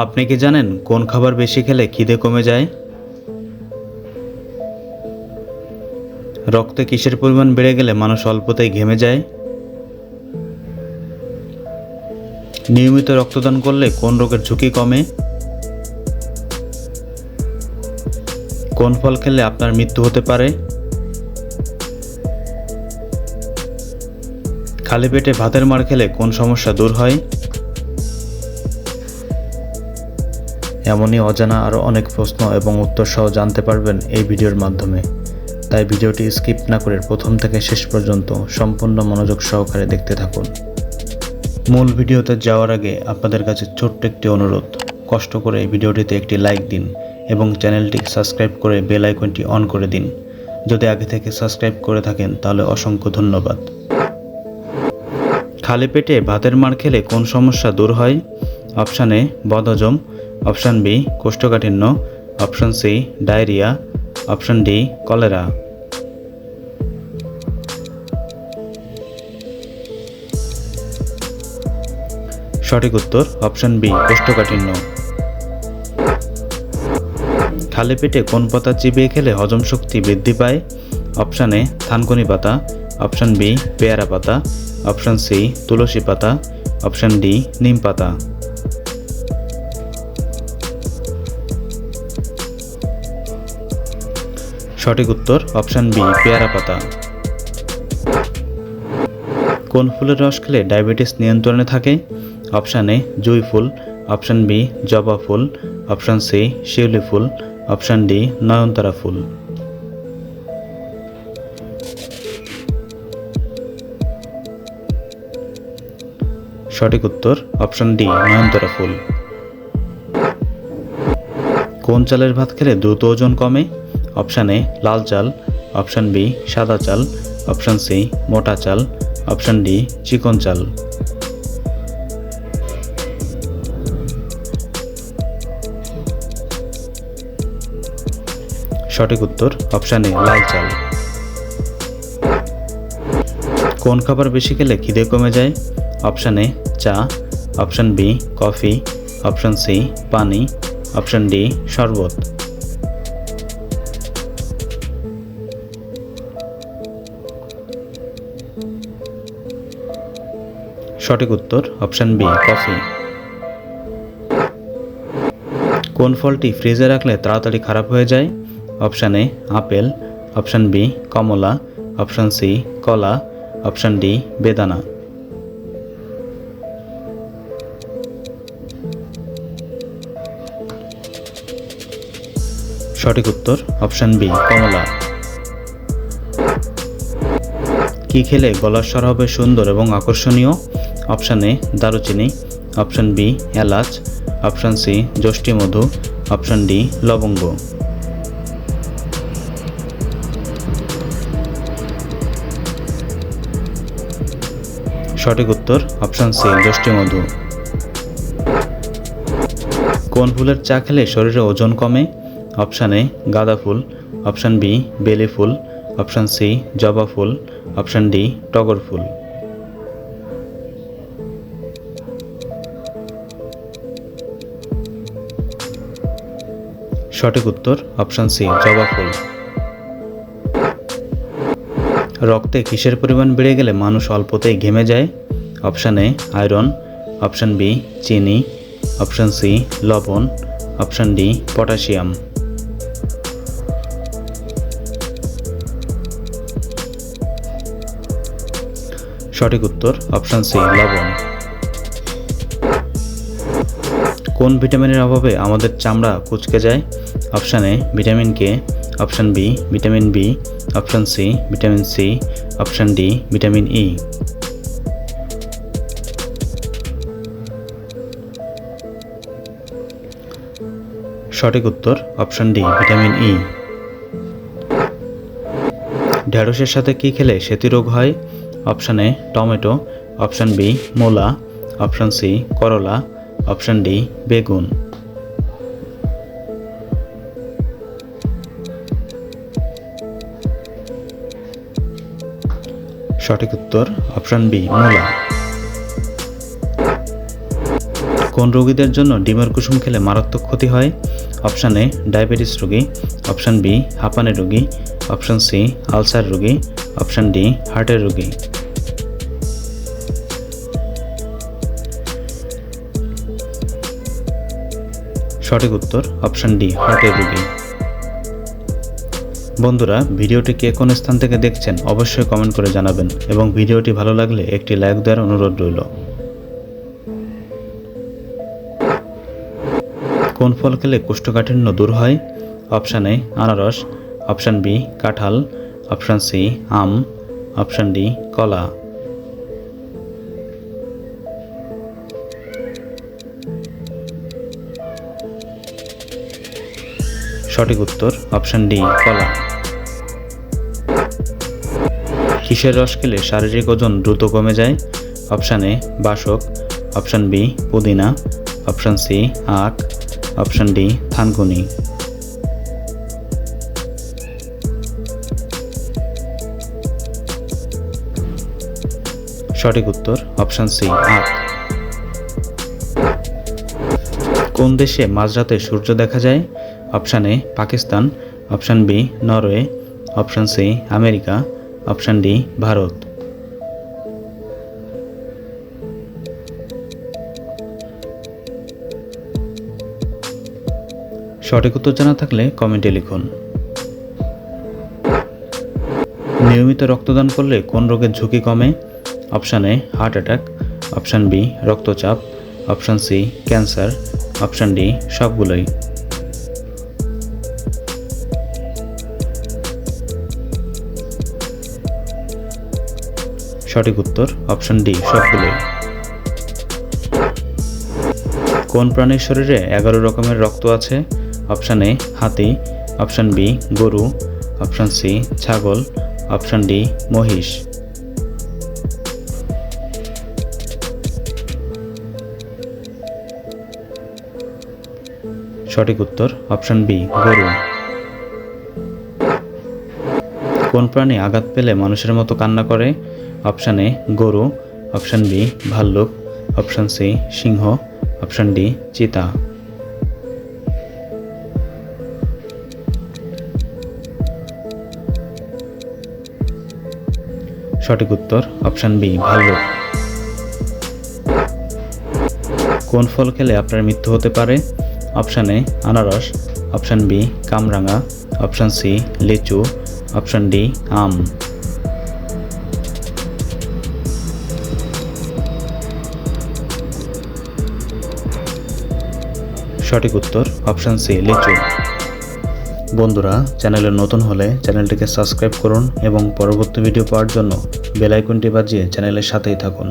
আপনি কি জানেন কোন খাবার বেশি খেলে খিদে কমে যায়? রক্তে কিসের পরিমাণ বেড়ে গেলে মানুষ অল্পতেই ঘেমে যায়? নিয়মিত রক্তদান করলে কোন রোগের ঝুঁকি কমে? কোন ফল খেলে আপনার মৃত্যু হতে পারে? খালি পেটে ভাতের মার খেলে কোন সমস্যা দূর হয়? এমনই অজানা আরও অনেক প্রশ্ন এবং উত্তর সহ জানতে পারবেন এই ভিডিওর মাধ্যমে। তাই ভিডিওটি স্কিপ না করে প্রথম থেকে শেষ পর্যন্ত সম্পূর্ণ মনোযোগ সহকারে দেখতে থাকুন। মূল ভিডিওতে যাওয়ার আগে আপনাদের কাছে ছোট্ট একটি অনুরোধ, কষ্ট করে এই ভিডিওটিতে একটি লাইক দিন এবং চ্যানেলটি সাবস্ক্রাইব করে বেল আইকনটি অন করে দিন। যদি আগে থেকে সাবস্ক্রাইব করে থাকেন তাহলে অসংখ্য ধন্যবাদ। খালি পেটে ভাতের মার খেলে কোন সমস্যা দূর হয়? অপশান এ বদহজম, অপশান বি কোষ্ঠকাঠিন্য, option C diarrhoea, option D cholera. সঠিক উত্তর অপশান বি কোষ্ঠকাঠিন্য। খালি পেটে কোন পাতা চিবিয়ে খেলে হজম শক্তি বৃদ্ধি পায়? অপশান এ থানকুনি পাতা, অপশান বি পেয়ারা পাতা, অপশান সি তুলসী পাতা, অপশান ডি নিম পাতা। সঠিক উত্তর অপশান বি পেয়ারা পাতা। কোন ফুলের রস খেলে ডায়াবেটিস নিয়ন্ত্রণে থাকে? অপশান এ জুঁই ফুল, অপশান বি জবা ফুল, অপশান সি শিউলি ফুল, অপশান ডি নয়নতারা ফুল। সঠিক উত্তর অপশান ডি নয়নতারা ফুল। কোন চালের ভাত খেলে দ্রুত ওজন কমে? অপশান এ লাল চাল, অপশান বি সাদা চাল, অপশান সি মোটা চাল, অপশান ডি চিকন চাল। সঠিক উত্তর অপশান এ লাল চাল। কোন খাবার বেশি খেলে খিদে কমে যায়? অপশান এ চা, option B coffee, option C পানি, অপশান ডি শরবত। সঠিক উত্তর অপশান বি কফি। কোন ফলটি ফ্রিজে রাখলে তাড়াতাড়ি খারাপ হয়ে যায়? Option A apple, option B কমলা, অপশান সি কলা, অপশান ডি বেদানা। সঠিক উত্তর অপশান বি কমলা। কি খেলে গলার স্বর হবে সুন্দর এবং আকর্ষণীয়? অপশান এ দারুচিনি, অপশান বি এলাচ, অপশান সি যষ্টি মধু, অপশান ডি লবঙ্গ। সঠিক উত্তর অপশান সি যষ্টি মধু। কোন ফুলের চা খেলে শরীরে ওজন কমে? অপশান এ গাঁদা ফুল, অপশান বি বেলি ফুল, অপশান সি জবা ফুল, অপশান ডি টগর ফুল। সঠিক উত্তর অপশান সি জবা ফুল। রক্তে কিসের পরিমাণ বেড়ে গেলে মানুষ অল্পতেই ঘেমে যায়? Option A iron, option B চিনি, অপশান সি লবণ, অপশান ডি পটাশিয়াম। সঠিক উত্তর অপশান সি লবণ। কোন ভিটামিনের অভাবে আমাদের চামড়া কুঁচকে যায়? Option A vitamin K, option B vitamin B, option C vitamin C, option D vitamin E. সঠিক উত্তর অপশান ডি ভিটামিন ই। ঢেঁড়সের সাথে কি খেলে সেতী রোগ হয়? Option A tomato, option B মূলা, অপশান সি করলা, অপশান ডি বেগুন। সঠিক উত্তর অপশান বি মূলা। কোন রোগীদের জন্য ডিমের কুসুম খেলে মারাত্মক ক্ষতি হয়? অপশান এ ডায়াবেটিস রোগী, অপশান বি হাঁপানি রোগী, অপশান সি আলসার রোগী, অপশান ডি হার্টের রোগী। সঠিক উত্তর অপশান ডি হার্টের রোগী। বন্ধুরা, ভিডিওটি কে কোন স্থান থেকে দেখছেন অবশ্যই কমেন্ট করে জানাবেন এবং ভিডিওটি ভালো লাগলে একটি লাইক দেওয়ার অনুরোধ রইল। কোন ফল খেলে কোষ্ঠকাঠিন্য দূর হয়? অপশান এ আনারস, অপশান বি কাঁঠাল, অপশান সি আম, অপশান ডি কলা। সঠিক উত্তর অপশান ডি কলা। কিসের রস খেলে শারীরিক ওজন দ্রুত কমে যায়? অপশান এ বাসক, অপশান বি পুদিনা, অপশান সি আখ, অপশান ডি থানকুনি। সঠিক উত্তর অপশান সি আখ। কোন দেশে মাঝরাতে সূর্য দেখা যায়? Option A Pakistan, option B Norway, option C America, option D Bharat. সঠিক উত্তর জানা থাকলে কমেন্টে লিখুন। নিয়মিত রক্তদান করলে কোন রোগের ঝুঁকি কমে? Option A heart attack, option B রক্তচাপ, option C cancer, option D সবগুলোই। সঠিক উত্তর অপশান ডি সবগুলোই। কোন প্রাণীর শরীরে 11 রকমের রক্ত আছে? অপশান এ হাতি, অপশান বি গরু, অপশান সি ছাগল, অপশান ডি মহিষ। সঠিক উত্তর অপশান বি গরু। কোন প্রাণী আঘাত পেলে মানুষের মতো কান্না করে? অপশান এ গরু, অপশান বি ভাল্লুক, অপশান সি সিংহ, অপশান ডি চিতা। সঠিক উত্তর অপশান বি ভাল্লুক। কোন ফল খেলে আপনার মৃত্যু হতে পারে? অপশান এ আনারস, অপশান বি কামরাঙা, অপশান সি লিচু, অপশান ডি আম। সঠিক উত্তর অপশান সি লিচু। বন্ধুরা, চ্যানেলে নতুন হলে চ্যানেলটিকে সাবস্ক্রাইব করুন এবং পরবর্তী ভিডিও পাওয়ার জন্য বেল আইকনটি বাজিয়ে চ্যানেলের সাথেই থাকুন।